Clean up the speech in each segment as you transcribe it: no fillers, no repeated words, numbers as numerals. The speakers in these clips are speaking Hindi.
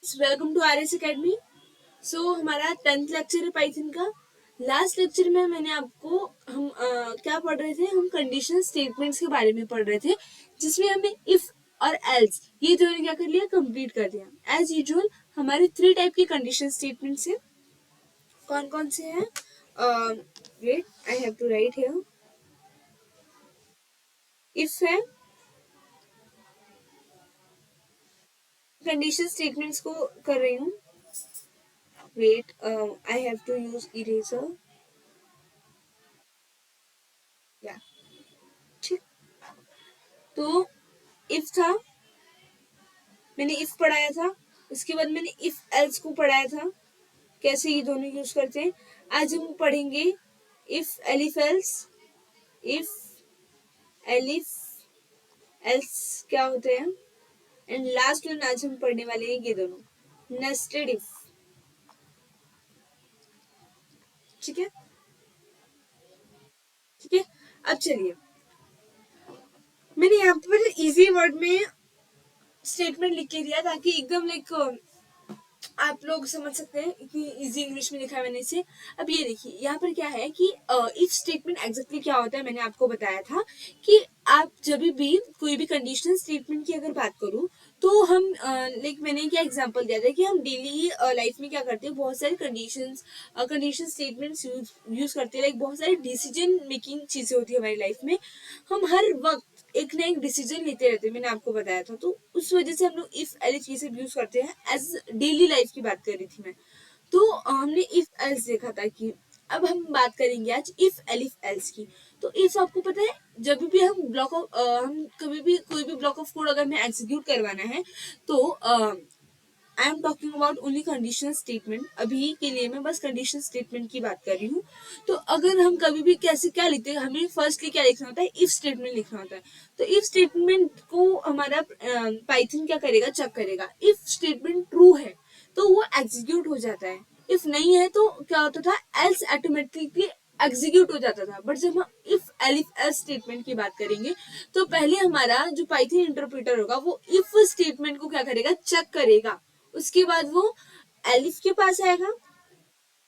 Welcome to RS academy. So हमारा 10th लेक्चर है पाइथन का। लास्ट लेक्चर में मैंने आपको क्या पढ़ रहे थे, हम कंडीशनल स्टेटमेंट्स के बारे में पढ़ रहे थे, जिसमें हमने इफ और एल्स ये दोनों क्या कर लिया, कंप्लीट कर दिया। एज यूजुअल हमारे 3 टाइप की कंडीशनल स्टेटमेंट्स हैं। कौन कौन से हैं? Wait, I have to write here. If है, कंडीशनल स्टेटमेंट्स को कर रही हूँ। Wait, I have to use eraser. या ठीक, तो इफ था, मैंने इफ पढ़ाया था। उसके बाद मैंने इफ एल्स को पढ़ाया था, कैसे ये दोनों यूज करते हैं। आज हम पढ़ेंगे if elif else. If elif else क्या होते हैं, एंड लास्ट वन आज हम पढ़ने वाले हैं ये दोनों, नेस्टेड इफ। ठीक है, ठीक है। अब चलिए, मैंने यहाँ पर इजी वर्ड में स्टेटमेंट लिख के दिया ताकि एकदम लाइक आप लोग समझ सकते हैं, इतनी इजी इंग्लिश में लिखा है मैंने इसे। अब ये देखिए यहाँ पर क्या है कि इफ स्टेटमेंट एग्जैक्टली क्या होता है, मैंने आपको बताया था कि आप जब भी कोई भी कंडीशनल स्टेटमेंट की अगर बात करूं तो हम लाइक मैंने क्या एग्जांपल दिया था कि हम डेली लाइफ में क्या करते हैं, बहुत सारे कंडीशन स्टेटमेंट्स यूज करते हैं। लाइक बहुत सारी डिसीजन मेकिंग चीजें होती है हमारी लाइफ में, हम हर वक्त एक ना एक डिसीजन लेते रहते हैं, मैंने आपको बताया था। तो उस वजह से हम लोग इफ एल्स ये सब यूज करते हैं। एज डेली लाइफ की बात कर रही थी मैं, तो हमने इफ एल्स देखा था कि अब हम बात करेंगे आज इफ एलिफ एल्स की। तो इफ आपको पता है, जब भी हम हम कभी भी कोई भी ब्लॉक ऑफ कोड अगर हमें एग्जीक्यूट करवाना है तो I am talking about only conditional statement. अभी के लिए मैं बस कंडीशनल स्टेटमेंट की बात कर रही हूँ। तो अगर हम कभी भी कैसे क्या लिखते हैं, हमें फर्स्टली क्या लिखना होता है, इफ स्टेटमेंट लिखना होता है। तो इफ स्टेटमेंट को हमारा पाइथन क्या करेगा, चेक करेगा। इफ स्टेटमेंट ट्रू है तो वो एग्जीक्यूट हो जाता है, इफ नहीं है तो क्या होता था, एल्स ऑटोमेटिकली एग्जीक्यूट हो जाता था। बट जब हम इफ एलिफ एल्स स्टेटमेंट की बात करेंगे तो पहले हमारा जो पाइथन इंटरप्रेटर होगा वो इफ स्टेटमेंट को क्या करेगा, चेक करेगा। उसके बाद वो एलिफ के पास आएगा।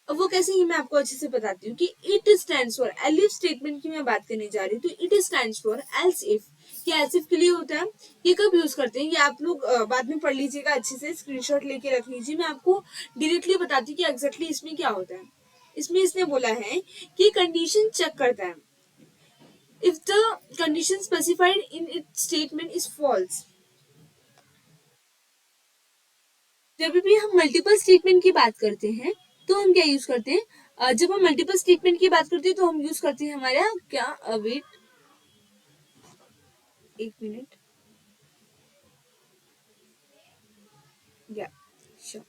अब वो कैसे, ये मैं आपको अच्छे से बताती हूँ कि it stands for, elif statement की मैं बात करने जा रही हूँ। तो it stands for else if. ये एल्स इफ के लिए होता है। ये कब यूज करते हैं, ये आप लोग बाद में पढ़ लीजिएगा, अच्छे से स्क्रीनशॉट लेके रख लीजिए। मैं आपको डायरेक्टली बताती हूँ कि एग्जैक्टली इसमें क्या होता है। इसमें इसने बोला है कि कंडीशन चेक करता है if the condition specified in it statement is false. जब भी हम मल्टीपल स्टेटमेंट की बात करते हैं तो हम क्या यूज करते हैं, जब हम मल्टीपल स्टेटमेंट की बात करते हैं तो हम यूज करते हैं हमारा क्या, वेट एक मिनट, या श्योर,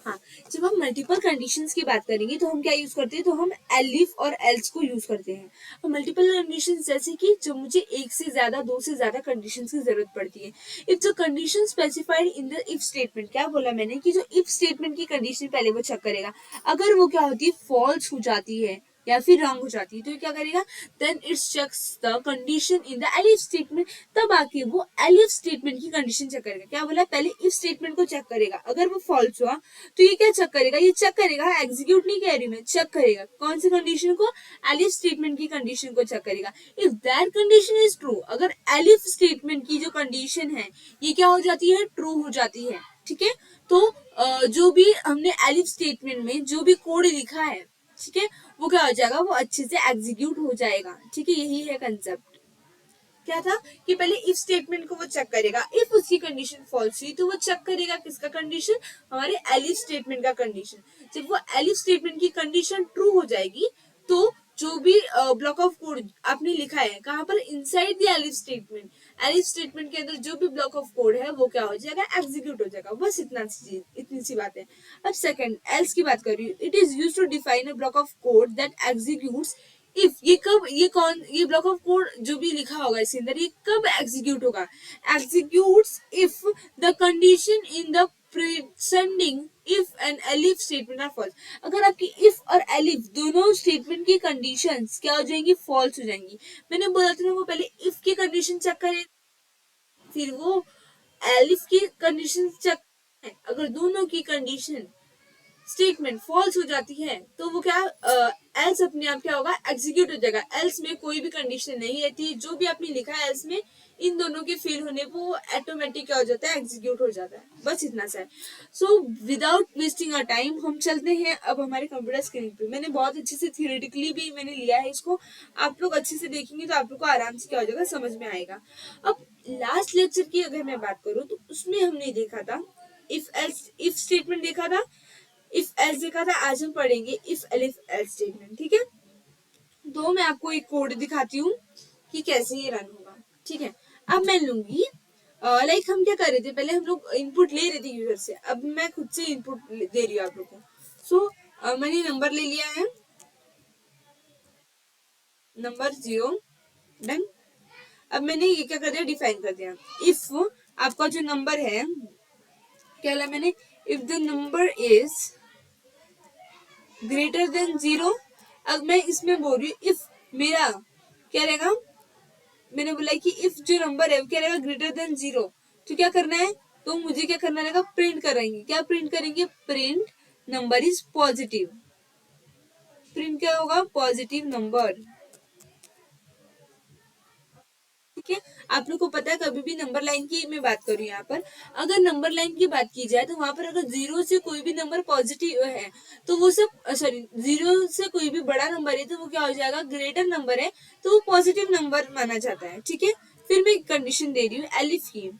हाँ। जब हम मल्टीपल कंडीशंस की बात करेंगे तो हम क्या यूज करते हैं, तो हम एलिफ और एल्स को यूज करते हैं। मल्टीपल कंडीशंस जैसे कि जब मुझे एक से ज्यादा, दो से ज्यादा कंडीशंस की जरूरत पड़ती है। If the condition specified in the if statement, क्या बोला मैंने कि जो इफ स्टेटमेंट की कंडीशन पहले वो चेक करेगा। अगर वो क्या होती है, फॉल्स हो जाती है या फिर रॉन्ग हो जाती है तो ये क्या करेगा, then it checks the condition in the elif statement. तब आके वो एलिफ स्टेटमेंट की कंडीशन चेक करेगा। क्या बोला, पहले इफ स्टेटमेंट को चेक करेगा, अगर वो फॉल्स हुआ तो ये क्या चेक करेगा, ये चेक करेगा, एग्जीक्यूट नहीं कह रही मैं, चेक करेगा। कौन सी कंडीशन को, एलिफ स्टेटमेंट की कंडीशन को चेक करेगा। If that condition is true, अगर एलिफ स्टेटमेंट की जो कंडीशन है ये क्या हो जाती है, ट्रू हो जाती है, ठीक है। तो जो भी हमने एलिफ स्टेटमेंट में जो भी कोड लिखा है, ठीक है, वो क्या हो जाएगा, वो अच्छे से एग्जीक्यूट हो जाएगा। ठीक है, यही है कंसेप्ट। क्या था कि पहले इफ स्टेटमेंट को वो चेक करेगा, इफ उसकी कंडीशन फॉल्स हुई तो वो चेक करेगा किसका कंडीशन, हमारे एलिफ स्टेटमेंट का कंडीशन। जब वो एलिफ स्टेटमेंट की कंडीशन ट्रू हो जाएगी तो जो भी ब्लॉक ऑफ कोड आपने लिखा है, कहां पर, inside the elif statement, elif statement के अंदर जो भी ब्लॉक ऑफ कोड है वो क्या हो जाएगा, एग्जीक्यूट हो जाएगा। बस इतनी सी बात है। अब सेकंड एल्स की बात कर रही हूँ। It is use to define a block of code that executes if. ये कब, ये ब्लॉक ऑफ कोड जो भी लिखा होगा इसके अंदर, ये कब एग्जीक्यूट होगा, executes if the condition in the preceding if and elif statement are false. अगर आपकी इफ और एलिफ दोनों स्टेटमेंट की कंडीशंस क्या हो जाएंगी, फॉल्स हो जाएंगी। मैंने बोला था ना, वो पहले इफ की कंडीशन चेक करे, फिर वो एलिफ की कंडीशन चेक, अगर दोनों की कंडीशन स्टेटमेंट फॉल्स हो जाती है तो वो क्या एल्स अपने आप क्या होगा, एग्जीक्यूट हो जाएगा। एल्स में कोई भी कंडीशन नहीं रहती, जो भी आपने लिखा है एल्स में इन दोनों के फेल होने पर वो ऑटोमेटिक क्या हो जाता है, एग्जीक्यूट हो जाता है। बस इतना सा है। So without wasting a time हम चलते हैं अब हमारे कंप्यूटर स्क्रीन पे। मैंने बहुत अच्छे से थियोरेटिकली भी मैंने लिया है इसको, आप लोग अच्छे से देखेंगे तो आप लोग को आराम से क्या हो जाएगा, समझ में आएगा। अब लास्ट लेक्चर की अगर मैं बात करूँ तो उसमें हमने देखा था इफ स्टेटमेंट देखा था, इफ एल्स देखा था। आज हम पढ़ेंगे इफ एलिफ एल्स स्टेटमेंट, ठीक है। तो मैं आपको एक कोड दिखाती हूँ कि कैसे ये रन होगा, ठीक है। अब मैं लूंगी लाइक हम क्या कर रहे थे, पहले हम लोग इनपुट ले रहे थे यूजर से, अब मैं खुद से इनपुट दे रही हूँ आप लोग को। सो मैंने नंबर ले लिया है, नंबर 0, डन। अब मैंने ये क्या कर दिया, डिफाइन कर दिया। इफ आपका जो नंबर है, क्या लिया मैंने, if the number is greater then 0। अब मैं इसमें बोल रही हूँ इफ मेरा क्या रहेगा, मैंने बोला कि इफ जो नंबर है वो क्या रहेगा, ग्रेटर देन 0। तो क्या करना है, तो मुझे क्या करना रहेगा, प्रिंट करेंगे। क्या प्रिंट करेंगे, print number is positive. Print क्या होगा, पॉजिटिव नंबर, ठीक है। आप लोग को पता है कभी भी नंबर लाइन की मैं बात करूँ यहाँ पर, अगर नंबर लाइन की बात की जाए तो वहां पर अगर 0 से कोई भी नंबर पॉजिटिव है तो वो सब, सॉरी 0 से कोई भी बड़ा नंबर है तो वो क्या हो जाएगा, ग्रेटर नंबर है तो वो पॉजिटिव नंबर माना जाता है, ठीक है। फिर मैं कंडीशन दे रही हूँ एलिफ की,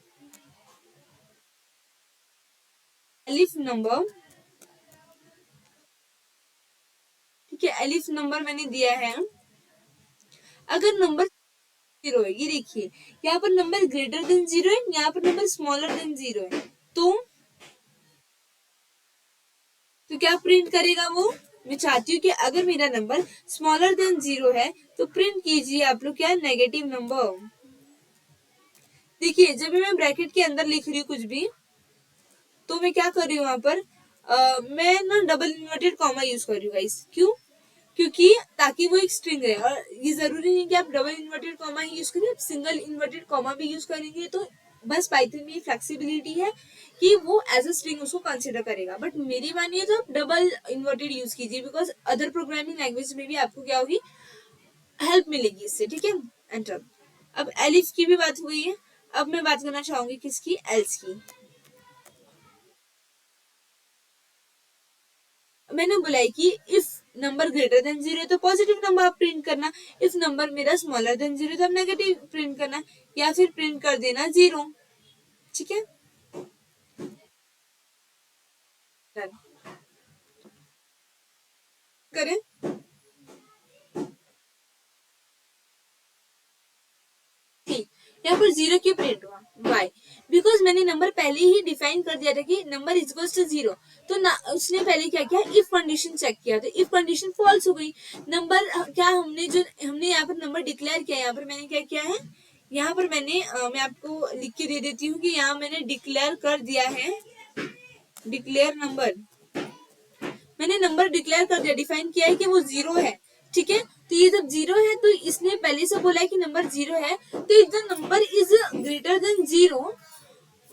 एलिफ नंबर, ठीक है। एलिफ नंबर मैंने दिया है, अगर नंबर 0 है, ये देखिए यहाँ पर नंबर ग्रेटर देन 0 है, यहाँ पर नंबर स्मॉलर देन 0 है, तो क्या प्रिंट करेगा वो, मैं चाहती हूँ कि अगर मेरा नंबर स्मॉलर देन 0 है तो प्रिंट कीजिए आप लोग क्या, नेगेटिव नंबर। देखिए जब भी मैं ब्रैकेट के अंदर लिख रही हूँ कुछ भी, तो मैं क्या कर रही हूँ वहां पर, मैं ना डबल इन्वर्टेड कॉमा यूज कर रही हूँ गाइस। क्यों, क्योंकि ताकि वो एक स्ट्रिंग रहे, और ये जरूरी नहीं कि आप डबल इन्वर्टेड कॉमा ही यूज करें, आप सिंगल इन्वर्टेड कॉमा भी यूज करेंगे तो बस पाइथन में फ्लेक्सिबिलिटी है कि वो एज अ स्ट्रिंग उसको कंसिडर करेगा। बट मेरी मानिए तो आप डबल इन्वर्टेड यूज कीजिए, बिकॉज अदर प्रोग्रामिंग लैंग्वेज में भी आपको क्या होगी, हेल्प मिलेगी इससे, ठीक है। एंटर। अब एलिफ की भी बात हुई है, अब मैं बात करना चाहूंगी किसकी, एल्स की। मैंने बोला है कि इफ नंबर ग्रेटर देन 0 तो पॉजिटिव नंबर आप प्रिंट करना, इफ नंबर मेरा स्मॉलर देन 0 तो आप नेगेटिव प्रिंट करना, या फिर प्रिंट कर देना 0, ठीक है। करें, ठीक। यहाँ पर 0 क्यों प्रिंट हुआ, वाई, बिकॉज मैंने नंबर पहले ही डिफाइन कर दिया था कि नंबर इज इक्वल्स टू 0। तो ना उसने पहले क्या किया, इफ कंडीशन चेक किया, तो इफ कंडीशन फॉल्स हो गई। नंबर क्या हमने जो हमने यहाँ पर नंबर डिक्लेयर किया, यहाँ पर मैंने क्या किया है, यहाँ पर मैंने मैं आपको लिख के दे देती हूँ कि यहाँ मैंने डिक्लेयर कर दिया है, डिक्लेयर नंबर, मैंने नंबर डिक्लेयर कर दिया, डिफाइन किया है कि वो 0 है, ठीक है। तो ये जब 0 है तो इसने पहले से बोला है कि नंबर 0 है, तो if the number is greater then 0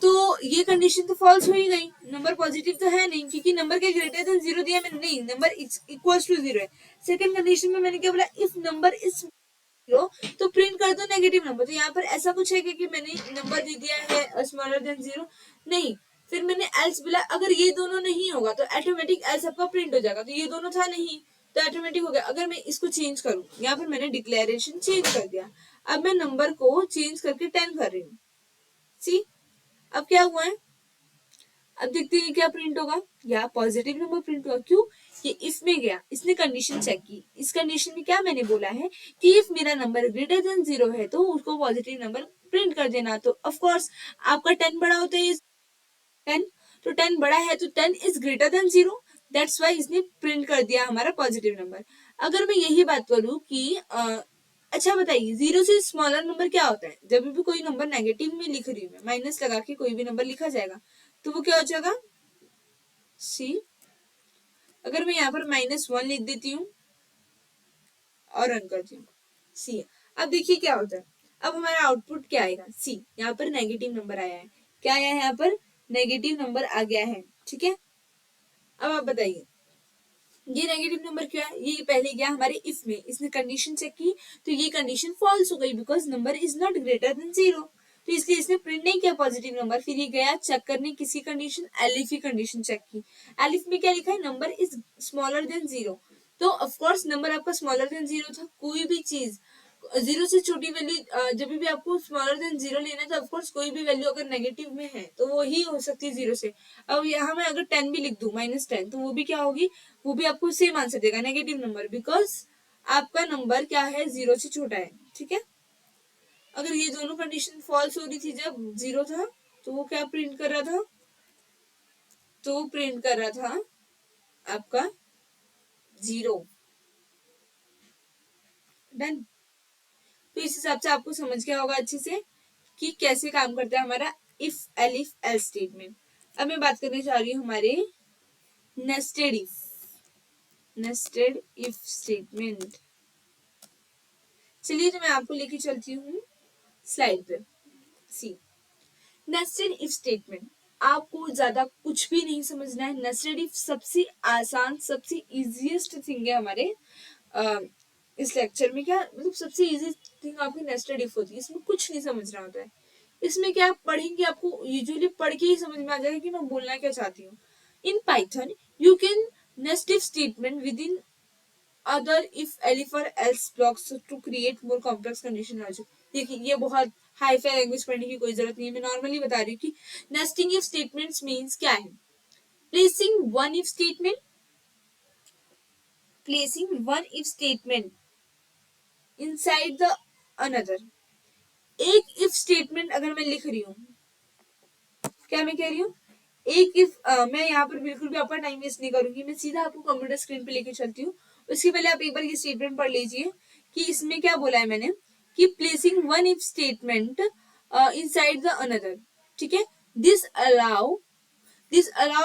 तो ये कंडीशन तो फॉल्स हो ही गई, नंबर पॉजिटिव तो है नहीं, क्योंकि नंबर के ग्रेटर देन 0 दिया मैंने, नहीं नंबर इक्वल्स टू 0 है। सेकंड कंडीशन में मैंने क्या बोला, इफ नंबर इज 0 तो प्रिंट कर दो नेगेटिव नंबर। तो यहाँ पर ऐसा कुछ है कि मैंने नंबर दे दिया है स्मॉलर देन 0, नहीं। फिर मैंने एल्स बोला, अगर ये दोनों नहीं होगा तो ऑटोमेटिक एल्स आपका प्रिंट हो जाएगा, तो ये दोनों था नहीं तो ऑटोमेटिक हो गया। अगर मैं इसको चेंज करूं, यहाँ पर मैंने डिक्लेरेशन चेंज कर दिया, अब मैं नंबर को चेंज करके 10 कर रही हूँ, सी अब क्या हुआ है, अब देखते हैं क्या प्रिंट होगा, या पॉजिटिव नंबर प्रिंट होगा। क्यों, ये इफ में गया, इसने कंडीशन चेक की, इस कंडीशन में क्या मैंने बोला है कि इफ मेरा नंबर ग्रेटर देन 0 है तो उसको पॉजिटिव नंबर प्रिंट कर देना। तो ऑफ कोर्स आपका 10 बड़ा होता है, 10, तो 10 बड़ा है तो 10 is greater then 0, that's why इसने प्रिंट कर दिया हमारा पॉजिटिव नंबर। अगर मैं यही बात करूं कि अच्छा बताइए 0 से स्मॉलर नंबर क्या होता है, जब भी कोई नंबर नेगेटिव में लिख रही हूँ मैं, माइनस लगा के कोई भी नंबर लिखा जाएगा तो वो क्या हो जाएगा, सी। अगर मैं यहाँ पर -1 लिख देती हूँ और रन करती हूँ, सी। अब देखिए क्या होता है, अब हमारा आउटपुट क्या आएगा, सी। यहाँ पर नेगेटिव नंबर आया है, क्या आया है यहाँ पर, नेगेटिव नंबर आ गया है, ठीक है। अब आप बताइए ये नेगेटिव नंबर क्या है, ये पहले गया हमारे इफ में, इसने कंडीशन चेक की तो ये कंडीशन फॉल्स हो गई because number is not greater than 0, तो इसलिए इसने प्रिंट नहीं किया पॉजिटिव नंबर। फिर ये गया चेक करने किसी कंडीशन, एलिफ की कंडीशन चेक की, एलिफ में क्या लिखा है, नंबर इज स्मॉलर देन 0, तो ऑफकोर्स नंबर आपका स्मॉलर देन 0 था। कोई भी चीज 0 से छोटी वैल्यू, जब भी आपको स्मॉलर देन 0 लेना है तो ऑफकोर्स कोई भी वैल्यू अगर नेगेटिव में है तो वो ही हो सकती है 0 से। अब यहाँ मैं अगर 10 भी लिख दूं -10 तो वो भी क्या होगी, वो भी आपको सेम आंसर देगा, नेगेटिव नंबर, बिकॉज आपका नंबर क्या है, 0 से छोटा है, ठीक है। अगर ये दोनों कंडीशन फॉल्स हो रही थी जब 0 था तो वो क्या प्रिंट कर रहा था, तो प्रिंट कर रहा था आपका 0। डन। तो इस हिसाब से आपको समझ गया होगा अच्छे से कि कैसे काम करता है हमारा इफ एलिफ एल स्टेटमेंट। अब मैं बात करने जा रही हूँ हमारे नेस्टेड इफ स्टेटमेंट। चलिए तो मैं आपको लेके चलती हूँ स्लाइड पे। सी नेस्टेड इफ स्टेटमेंट, आपको ज्यादा कुछ भी नहीं समझना है। नेस्टेड इफ सबसे आसान, सबसे इजीएस्ट थिंग है हमारे इस लेक्चर में। क्या मतलब सबसे इजी थिंग आपकी नेस्टेड इफ होती है, इसमें कुछ नहीं समझना होता है। इसमें क्या आप पढ़ेंगे, आपको यूजुअली पढ़ के ही समझ में आ जाएगा कि मैं बोलना क्या चाहती हूँ। In Python you can nest if statement with in other if elif or else blocks to create more complex condition logic। देखिए ये बहुत हाई फाई लैंग्वेज पढ़ने की कोई जरूरत नहीं है, मैं नॉर्मली बता रही हूँ कि नेस्टिंग इफ स्टेटमेंट्स मींस क्या है। Placing one if statement, placing one if statement inside the another. एक इफ स्टेटमेंट अगर मैं लिख रही हूँ, क्या मैं कह रही हूँ, एक इफ मैं यहाँ पर बिल्कुल भी आपका टाइम वेस्ट नहीं करूंगी, मैं सीधा आपको कंप्यूटर स्क्रीन पे लेके चलती हूँ। उसके पहले आप एक बार ये स्टेटमेंट पढ़ लीजिए कि इसमें क्या बोला है मैंने, कि placing one if statement inside the another, ठीक है। This allow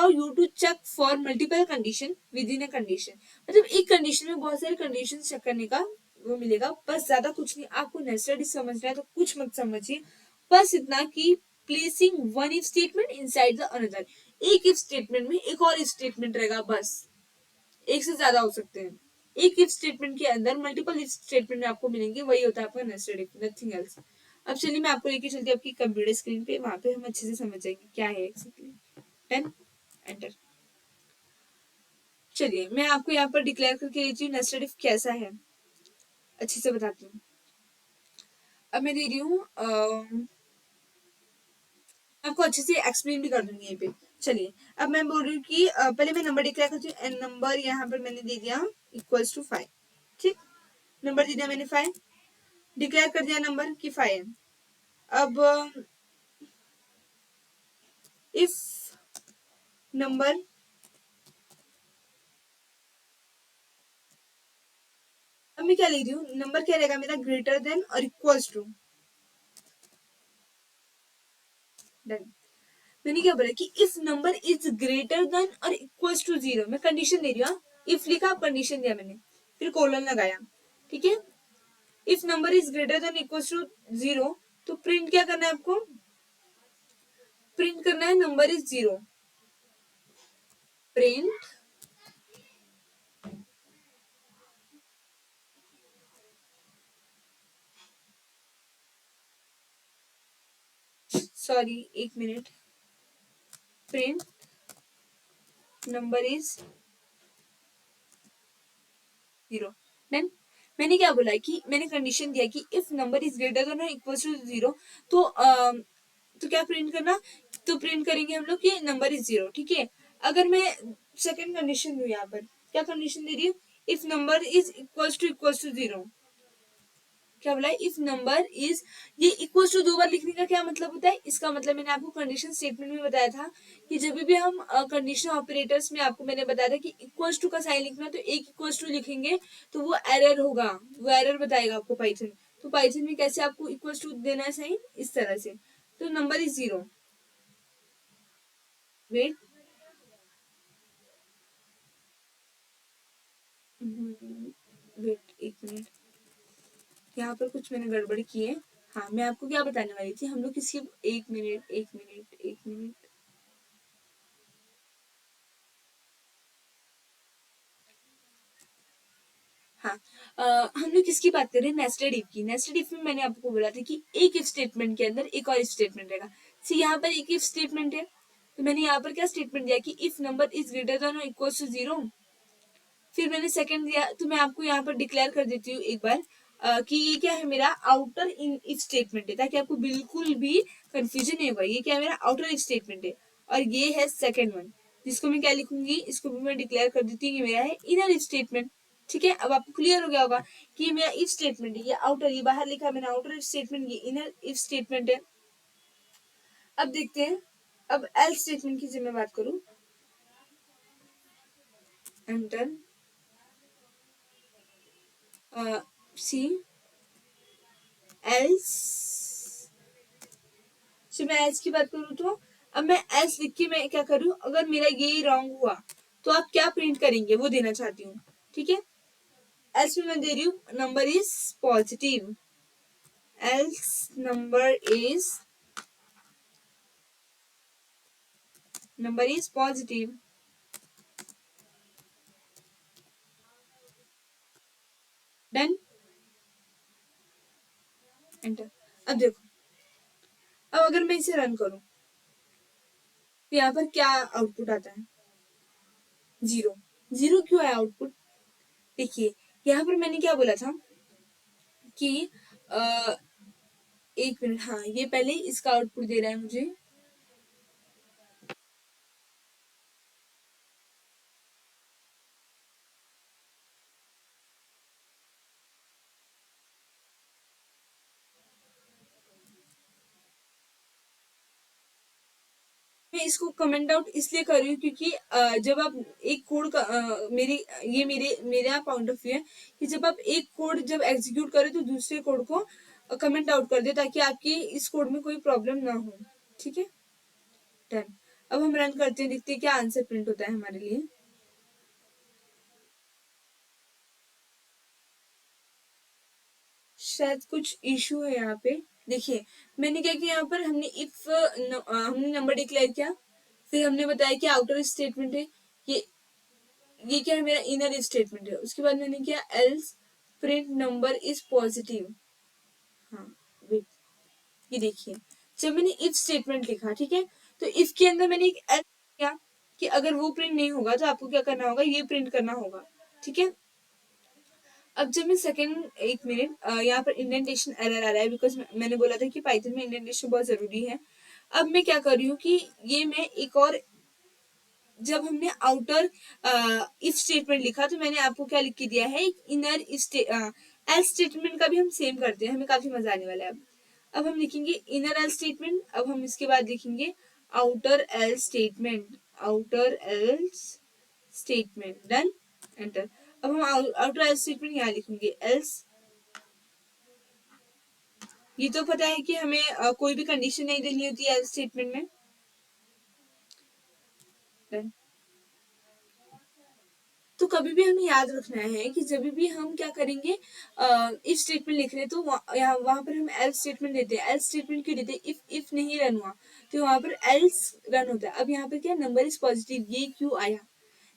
you to check for multiple condition within a condition. मतलब एक कंडीशन में बहुत सारे कंडीशन चेक करने का वो मिलेगा, बस ज्यादा कुछ नहीं। आपको नेस्टेड समझना है तो कुछ मत समझिए, बस इतना कि placing one if statement inside the another, एक इफ स्टेटमेंट में एक और इफ स्टेटमेंट रहेगा, बस एक से ज्यादा हो सकते हैं। एक इफ स्टेटमेंट के अंदर मल्टीपल इफ स्टेटमेंट आपको मिलेंगे, वही होता है आपका नेस्टेड इफ, नथिंग एल्स। अब चलिए मैं आपको लेके चलती हूँ आपकी कंप्यूटर स्क्रीन पे, वहां पे हम अच्छे से समझ जाएंगे क्या है एक्चुअली। Then enter. चलिए मैं आपको यहाँ पर डिक्लेयर करके देती हूँ नेस्टेड इफ कैसा है, अच्छे से बताती हूँ। अब मैं दे रही हूँ आपको अच्छे से एक्सप्लेन भी कर दूंगी यहीं पे। चलिए अब मैं बोल रही हूँ कि पहले मैं नंबर डिक्लेयर करती हूँ, एन नंबर यहाँ पर मैंने दे दिया इक्वल्स टू 5, ठीक। नंबर दे दिया मैंने 5, डिक्लेयर कर दिया नंबर की 5 है। अब इफ नंबर अब मैं क्या ले रही हूँ, नंबर क्या रहेगा मेरा, ग्रेटर देन और इक्वल्स टू। डन। मैंने क्या बोला कि if number is greater than और इक्वल्स टू 0, मैं कंडीशन दे रही हूँ। इफ लिखा, कंडीशन दिया मैंने, फिर कोलन लगाया, ठीक है। If number is greater than equals to 0 तो प्रिंट क्या करना है आपको, प्रिंट करना है नंबर इज 0। प्रिंट सॉरी एक minute, print number is 0। Then मैंने क्या बोला कि मैंने कंडीशन दिया कि if number is greater than और इक्वल टू 0 तो क्या प्रिंट करना, तो प्रिंट करेंगे हम लोग कि नंबर इज 0, ठीक है। अगर मैं सेकंड कंडीशन दूं, यहाँ पर क्या कंडीशन दे रही हूँ, if number is equal to 0, क्या बोला है, इफ नंबर इज, ये इक्वल टू 2 बार लिखने का क्या मतलब होता है, इसका मतलब मैंने आपको कंडीशन स्टेटमेंट में बताया था कि जब भी हम कंडीशन ऑपरेटर्स में आपको मैंने बताया था कि इक्वल टू का साइन लिखना, तो एक इक्वल टू लिखेंगे तो वो एरर होगा, वो एरर बताएगा आपको पाइथन। तो पाइथन में कैसे आपको इक्वल टू देना है साइन, इस तरह से। तो नंबर इज 0, वेट वेट एक मिनट, यहाँ पर कुछ मैंने गड़बड़ की है। हाँ मैं आपको क्या बताने वाली थी, हम लोग किसी, एक मिनट एक मिनट एक मिनट, हाँ, हम लोग किसकी बात कर रहे हैं, नेस्टेड इफ की। नेस्टेड इफ में मैंने आपको बोला था कि एक इफ स्टेटमेंट के अंदर एक और इफ स्टेटमेंट रहेगा। सी यहाँ पर एक इफ स्टेटमेंट है, तो मैंने यहाँ पर क्या स्टेटमेंट दिया कि if number is greater than equal to 0। फिर मैंने सेकंड दिया, तो मैं आपको यहाँ पर डिक्लेयर कर देती हूँ एक बार कि ये क्या है, मेरा आउटर इन इफ स्टेटमेंट है, ताकि आपको बिल्कुल भी कंफ्यूजन नहीं होगा। ये क्या है, मेरा आउटर इफ स्टेटमेंट है। और ये है सेकंड वन, जिसको मैं क्या लिखूंगी, इसको भी मैं डिक्लेयर कर देती हूँ कि मेरा है इनर इफ स्टेटमेंट। ठीक है, अब आपको क्लियर हो गया होगा कि ये मेरा इफ स्टेटमेंट है, ये आउटर, ये बाहर लिखा है मैंने आउटर इफ स्टेटमेंट, ये इनर इफ स्टेटमेंट है। अब देखते हैं, अब एल स्टेटमेंट की जब मैं बात करूं, एंटर सी एल्स, तो मैं एल्स की बात करूँ तो अब मैं एल्स लिख के मैं क्या करूँ, अगर मेरा ये रॉन्ग हुआ तो आप क्या प्रिंट करेंगे वो देना चाहती हूँ। ठीक है, एल्स में मैं दे रही हूँ number is positive, else number is positive, done, enter. अब देखो, अब अगर मैं इसे रन करूं तो यहाँ पर क्या आउटपुट आता है, 0। 0 क्यों है आउटपुट, देखिए यहाँ पर मैंने क्या बोला था कि आ, एक मिनट, हाँ ये पहले इसका आउटपुट दे रहा है मुझे। मैं इसको कमेंट आउट इसलिए कर रही हूँ क्योंकि जब आप एक कोड का मेरा पॉइंट ऑफ व्यू है कि जब आप एक कोड जब एग्जीक्यूट करें तो दूसरे कोड को कमेंट आउट कर दे, ताकि आपकी इस कोड में कोई प्रॉब्लम ना हो। ठीक है, डन। अब हम रन करते हैं, देखते हैं क्या आंसर प्रिंट होता है हमारे लिए। शायद कुछ इशू है यहाँ पे। देखिए मैंने क्या किया, यहाँ पर हमने नंबर डिक्लेयर किया, फिर हमने बताया कि आउटर स्टेटमेंट है, ये ये क्या है, मेरा इनर स्टेटमेंट है। उसके बाद मैंने किया else print number is positive. हाँ वेट, ये देखिए, जब मैंने इफ स्टेटमेंट लिखा, ठीक है, तो इफ के अंदर मैंने एक एल्स किया कि अगर वो प्रिंट नहीं होगा तो आपको क्या करना होगा, ये प्रिंट करना होगा। ठीक है, अब जब मैं सेकंड, एक मिनट, यहाँ पर इंडेंटेशन एरर आ रहा है, बिकॉज मैंने बोला था कि पाइथन में इंडेंटेशन बहुत जरूरी है। अब मैं क्या कर रही हूँ कि ये मैं एक और, जब हमने आउटर इफ स्टेटमेंट लिखा तो मैंने आपको क्या लिख के दिया है, एक इनर एल स्टेटमेंट का भी हम सेम करते हैं, हमें काफी मजा आने वाला है। अब हम लिखेंगे इनर एल स्टेटमेंट, अब हम इसके बाद लिखेंगे outer L statement, outer L statement, done, enter. अब हम आउटर एल स्टेटमेंट यहाँ लिखेंगे एल्स, ये तो पता है कि हमें कोई भी कंडीशन नहीं देनी होती है एल स्टेटमेंट में, डन। तो कभी भी हमें याद रखना है कि जब भी हम क्या करेंगे, इफ स्टेटमेंट लिख रहे हैं तो यहाँ वहां पर हम एल्स स्टेटमेंट देते हैं। एल्स स्टेटमेंट क्यों देते हैं, इफ नहीं रन हुआ तो वहां पर एल्स रन होता है। अब यहाँ पर क्या नंबर इज पॉजिटिव, ये क्यों आया,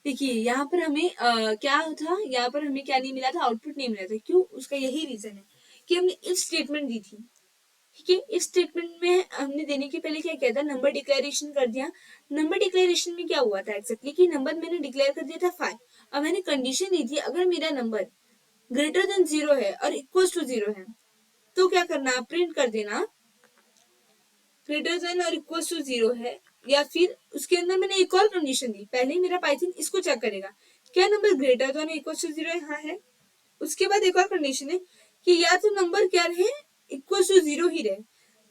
देखिए यहाँ पर हमें क्या था, यहाँ पर हमें क्या नहीं मिला था, आउटपुट नहीं मिला था। क्यों, उसका यही रीजन है कि हमने इफ स्टेटमेंट दी थी। ठीक है, इस स्टेटमेंट में हमने देने के पहले क्या किया था, नंबर डिक्लेरेशन कर दिया। नंबर डिक्लेरेशन में क्या हुआ था एक्जेक्टली कि नंबर मैंने डिक्लेयर कर दिया था 5। अब मैंने कंडीशन दी थी अगर मेरा नंबर ग्रेटर देन 0 है और इक्वल टू 0 है तो क्या करना, प्रिंट कर देना ग्रेटर देन और इक्वल टू 0 है। या फिर उसके अंदर मैंने एक और कंडीशन दी, पहले ही मेरा पाइथन इसको चेक करेगा क्या number greater than equal to 0 है, हाँ है। उसके बाद एक और कंडीशन है कि या तो नंबर क्या रहे, इक्वल टू 0 ही रहे,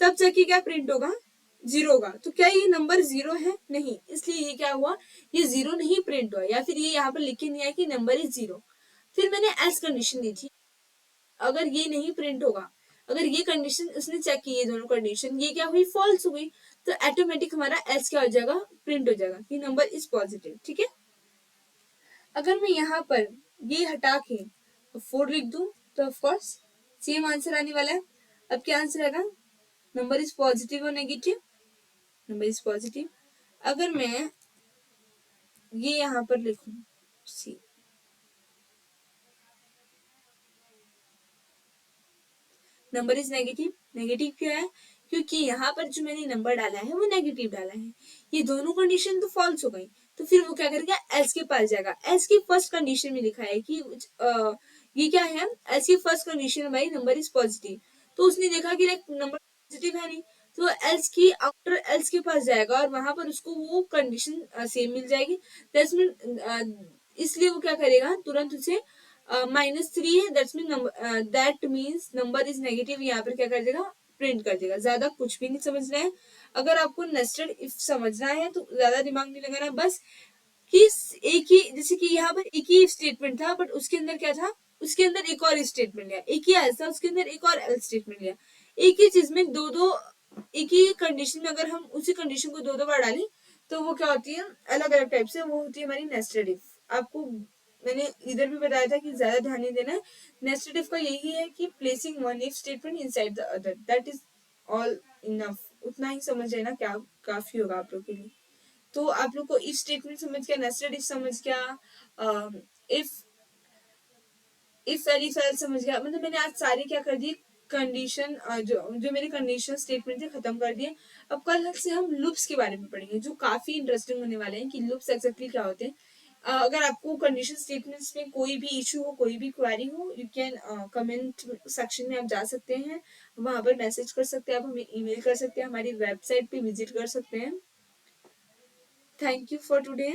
तब जाके क्या प्रिंट होगा, 0 होगा। तो क्या ये नंबर 0 है, नहीं, इसलिए ये क्या हुआ, ये 0 नहीं प्रिंट हुआ, या फिर ये यहाँ पर लिखे नहीं है कि नंबर इज 0। फिर मैंने एल्स कंडीशन दी थी, अगर ये नहीं प्रिंट होगा, अगर ये कंडीशन उसने चेक की, ये दोनों कंडीशन, ये क्या हुई, फॉल्स हो गई, तो ऑटोमेटिक हमारा एल्स क्या हो जाएगा, प्रिंट हो जाएगा कि नंबर इज पॉजिटिव। ठीक है, अगर मैं यहाँ पर ये हटा के 4 लिख दूं तो ऑफकोर्स सेम आंसर आने वाला है। अब क्या आंसर आएगा, नंबर इज पॉजिटिव और नेगेटिव, नंबर इज पॉजिटिव। अगर मैं ये यहाँ पर लिखूं सी, नंबर इज नेगेटिव। नेगेटिव क्यों है? क्योंकि यहाँ पर जो मैंने नंबर डाला है वो नेगेटिव डाला है। ये दोनों कंडीशन तो फॉल्स हो गई, तो फिर वो क्या करेगा, एल्स के पास जाएगा। एल्स की फर्स्ट कंडीशन में लिखा है कि ये क्या है, एल्स की फर्स्ट कंडीशन है भाई नंबर इज पॉजिटिव, तो उसने देखा कि लाइक नंबर पॉजिटिव है नहीं, तो एल्स की आफ्टर एल्स के पास जाएगा और वहां पर उसको वो कंडीशन सेम मिल जाएगी। दैट्स मीन इसलिए वो क्या करेगा, तुरंत उसे -3 है, that's mean number, that means number is negative, यहाँ पर क्या कर देगा, प्रिंट कर देगा। ज्यादा कुछ भी नहीं समझना है। अगर आपको नेस्टेड इफ समझना है तो ज्यादा दिमाग नहीं लगाना, बस कि एक ही, जैसे कि यहाँ पर एक ही स्टेटमेंट था बट उसके अंदर क्या था, उसके अंदर एक और स्टेटमेंट लिया, एक ही ऐसा उसके अंदर एक और एल स्टेटमेंट लिया। एक ही चीज में दो दो, एक ही कंडीशन में अगर हम उसी कंडीशन को दो दो बार डालें तो वो क्या होती है, अलग अलग टाइप से, वो होती है हमारी नेस्टेड इफ। आपको मैंने इधर भी बताया था कि ज्यादा ध्यान नहीं देना है। नेस्टेड इफ का यही है कि placing one if statement inside the other, that is all enough. उतना ही समझ लेना, क्या काफी होगा आप लोग के लिए। तो आप लोग को इफ स्टेटमेंट समझ गया, नेस्टेड इफ समझ गया, if if L if L समझ गया, मतलब मैंने आज सारे क्या कर दिए, कंडीशन जो जो मेरे कंडीशन स्टेटमेंट थे खत्म कर दिए। अब कल से हम लूप्स के बारे में पढ़ेंगे, जो काफी इंटरेस्टिंग होने वाले हैं कि लूप्स एक्जेक्टली क्या होते हैं। अगर आपको कंडीशन स्टेटमेंट्स में कोई भी इशू हो, कोई भी क्वेरी हो, यू कैन कमेंट सेक्शन में आप जा सकते हैं, वहां पर मैसेज कर सकते हैं, आप हमें ईमेल कर सकते हैं, हमारी वेबसाइट पे विजिट कर सकते हैं। Thank you for today.